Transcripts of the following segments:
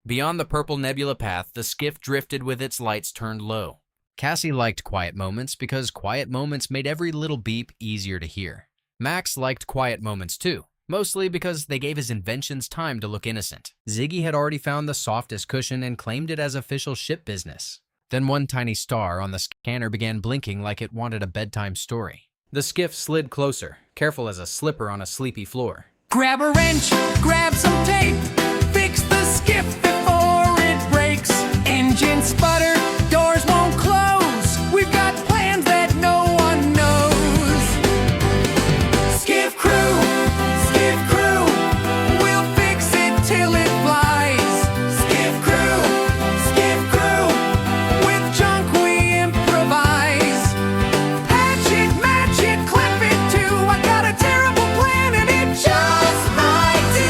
Beyond the purple nebula path, the skiff drifted with its lights turned low. Cassie liked quiet moments because quiet moments made every little beep easier to hear. Max liked quiet moments too, mostly because they gave his inventions time to look innocent. Ziggy had already found the softest cushion and claimed it as official ship business. Then one tiny star on the scanner began blinking like it wanted a bedtime story. The skiff slid closer, careful as a slipper on a sleepy floor. Grab a wrench, grab some tape, fix the skiff before it breaks. Engine sputter, doors won't close. We've got plans that no one knows. Skiff Crew, we'll fix it till it flies. Skiff Crew, with junk we improvise. Patch it, match it, clip it too. I got a terrible plan and it just might do.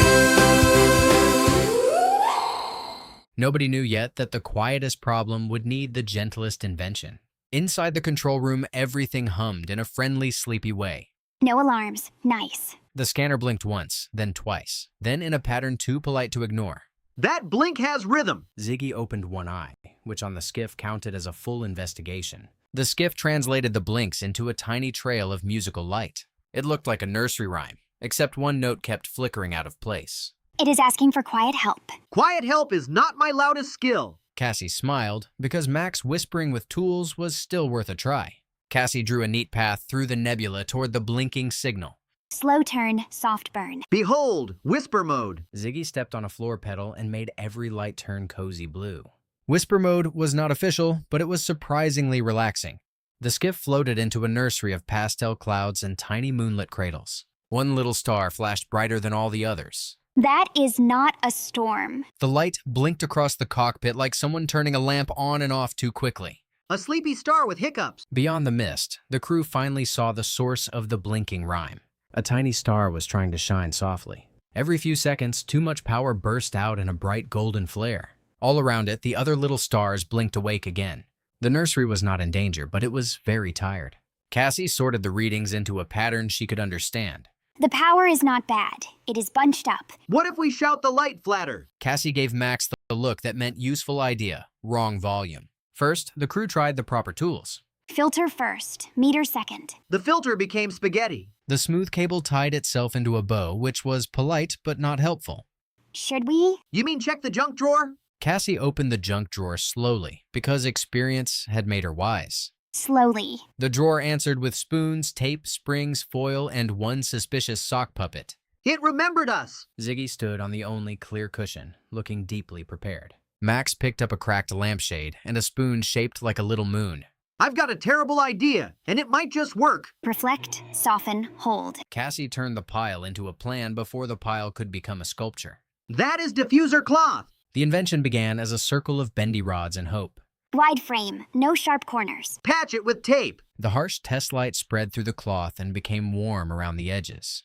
Nobody knew yet that the quietest problem would need the gentlest invention. Inside the control room, everything hummed in a friendly, sleepy way. No alarms. Nice. The scanner blinked once, then twice, then in a pattern too polite to ignore. That blink has rhythm. Ziggy opened one eye, which on the skiff counted as a full investigation. The skiff translated the blinks into a tiny trail of musical light. It looked like a nursery rhyme, except one note kept flickering out of place. It is asking for quiet help. Quiet help is not my loudest skill. Cassie smiled, because Max whispering with tools was still worth a try. Cassie drew a neat path through the nebula toward the blinking signal. Slow turn, soft burn. Behold, whisper mode. Ziggy stepped on a floor pedal and made every light turn cozy blue. Whisper mode was not official, but it was surprisingly relaxing. The skiff floated into a nursery of pastel clouds and tiny moonlit cradles. One little star flashed brighter than all the others. That is not a storm. The light blinked across the cockpit like someone turning a lamp on and off too quickly. A sleepy star with hiccups. Beyond the mist, the crew finally saw the source of the blinking rhyme. A tiny star was trying to shine softly. Every few seconds, too much power burst out in a bright golden flare. All around it, the other little stars blinked awake again. The nursery was not in danger, but it was very tired. Cassie sorted the readings into a pattern she could understand. The power is not bad. It is bunched up. What if we shout the light flatter? Cassie gave Max the look that meant useful idea, wrong volume. First, the crew tried the proper tools. Filter first, meter second. The filter became spaghetti. The smooth cable tied itself into a bow, which was polite but not helpful. Should we? You mean check the junk drawer? Cassie opened the junk drawer slowly, because experience had made her wise. Slowly. The drawer answered with spoons, tape, springs, foil, and one suspicious sock puppet. It remembered us. Ziggy stood on the only clear cushion, looking deeply prepared. Max picked up a cracked lampshade and a spoon shaped like a little moon. I've got a terrible idea, and it might just work. Reflect, soften, hold. Cassie turned the pile into a plan before the pile could become a sculpture. That is diffuser cloth. The invention began as a circle of bendy rods and hope. Wide frame, no sharp corners. Patch it with tape. The harsh test light spread through the cloth and became warm around the edges.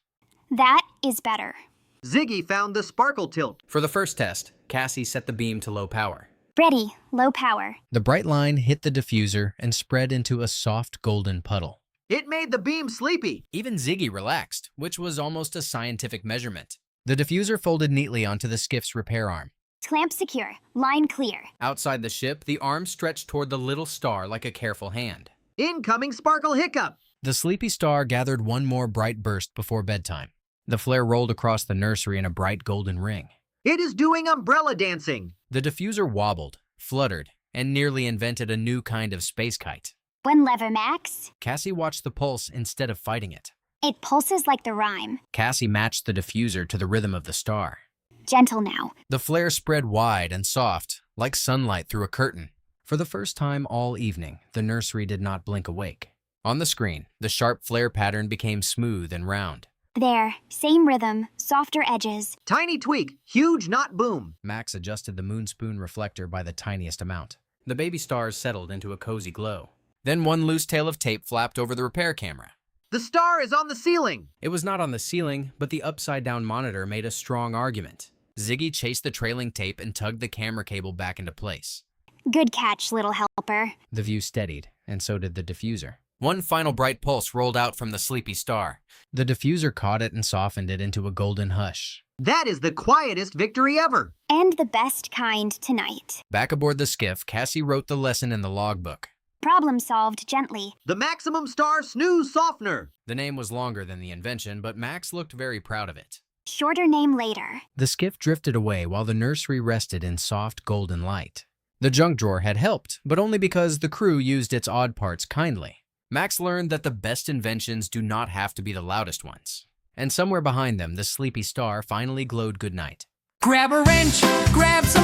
That is better. Ziggy found the sparkle tilt. For the first test, Cassie set the beam to low power. Ready, low power. The bright line hit the diffuser and spread into a soft golden puddle. It made the beam sleepy. Even Ziggy relaxed, which was almost a scientific measurement. The diffuser folded neatly onto the skiff's repair arm. Clamp secure, line clear. Outside the ship, the arm stretched toward the little star like a careful hand. Incoming sparkle hiccup. The sleepy star gathered one more bright burst before bedtime. The flare rolled across the nursery in a bright golden ring. It is doing umbrella dancing. The diffuser wobbled, fluttered, and nearly invented a new kind of space kite. One lever, Max. Cassie watched the pulse instead of fighting it. It pulses like the rhyme. Cassie matched the diffuser to the rhythm of the star. Gentle now. The flare spread wide and soft, like sunlight through a curtain. For the first time all evening, the nursery did not blink awake. On the screen, the sharp flare pattern became smooth and round. There, same rhythm, softer edges. Tiny tweak, huge not boom. Max adjusted the moonspoon reflector by the tiniest amount. The baby stars settled into a cozy glow. Then one loose tail of tape flapped over the repair camera. The star is on the ceiling. It was not on the ceiling, but the upside-down monitor made a strong argument. Ziggy chased the trailing tape and tugged the camera cable back into place. Good catch, little helper. The view steadied, and so did the diffuser. One final bright pulse rolled out from the sleepy star. The diffuser caught it and softened it into a golden hush. That is the quietest victory ever. And the best kind tonight. Back aboard the skiff, Cassie wrote the lesson in the logbook. Problem solved gently. The maximum star snooze softener. The name was longer than the invention, but Max looked very proud of it. Shorter name later. The skiff drifted away while the nursery rested in soft golden light. The junk drawer had helped, but only because the crew used its odd parts kindly. Max learned that the best inventions do not have to be the loudest ones. And somewhere behind them, the sleepy star finally glowed goodnight. Grab a wrench, grab some